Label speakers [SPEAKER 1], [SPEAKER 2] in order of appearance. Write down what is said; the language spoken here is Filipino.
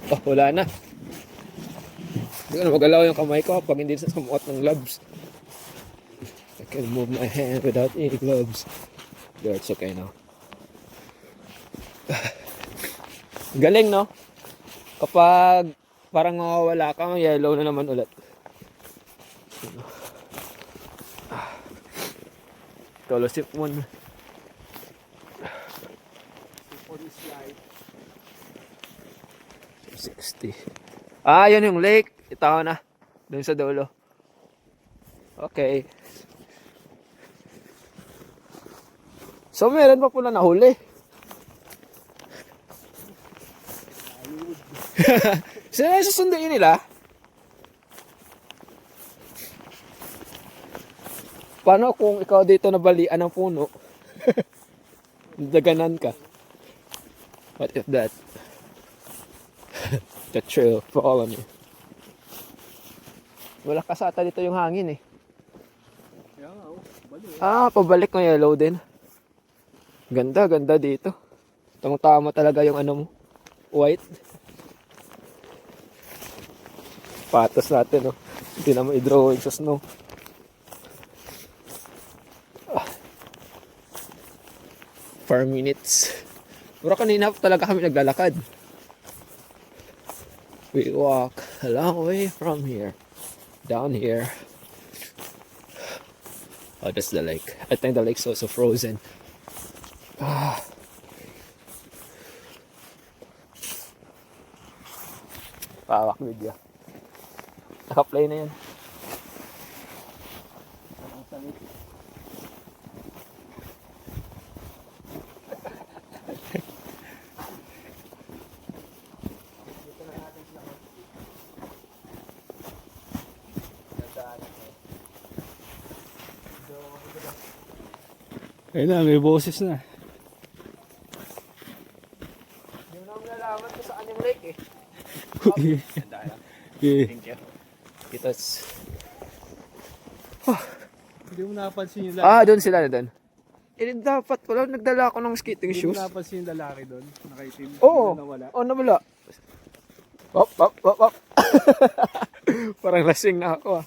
[SPEAKER 1] Oh, wala na. Hindi ko na magalaw yung kamay ko pag hindi sa sumuot ng gloves. I can move my hand without any gloves. There, it's okay now. Galing, no? Kapag parang mawawala ka, yellow na naman ulit. Tolo sip muna.
[SPEAKER 2] For this slide.
[SPEAKER 1] 60. Ah, yun yung lake. Itaw na. Doon sa dulo. Okay. So, meron pa pula nahuli. Sino yung susunduin nila? Paano kung ikaw dito nabalian ng puno? Daganan ka. What if that? The trail fall on you. Wala kasata dito yung hangin eh.
[SPEAKER 2] Kaya nga, oh. Bali.
[SPEAKER 1] Ah, pabalik ng yellow din. Ganda, ganda dito. Tama talaga yung ano mo. White. Patos natin, oh. Hindi na i-drawing sa snow. 4 minutes. Pero kanina talaga kami naglalakad. We walk a long way from here. Down here. Oh, that's the lake. I think the lake's also frozen. Pawak video. Naka-play na yan.
[SPEAKER 2] Ayun na, may boses na.
[SPEAKER 1] Hindi mo naman nalaman kung saan yung lake eh. Ganda lang. Thank you. It's...
[SPEAKER 2] Hindi mo napansin yung lalaki.
[SPEAKER 1] Ah, doon sila na doon. Eh, dapat pala nagdala ako ng skating
[SPEAKER 2] Hindi
[SPEAKER 1] shoes.
[SPEAKER 2] mo napansin yung lalaki doon. Nakaitim.
[SPEAKER 1] Oo.
[SPEAKER 2] Nawala.
[SPEAKER 1] Oh, nawala. Op. Parang lasing na ako ah.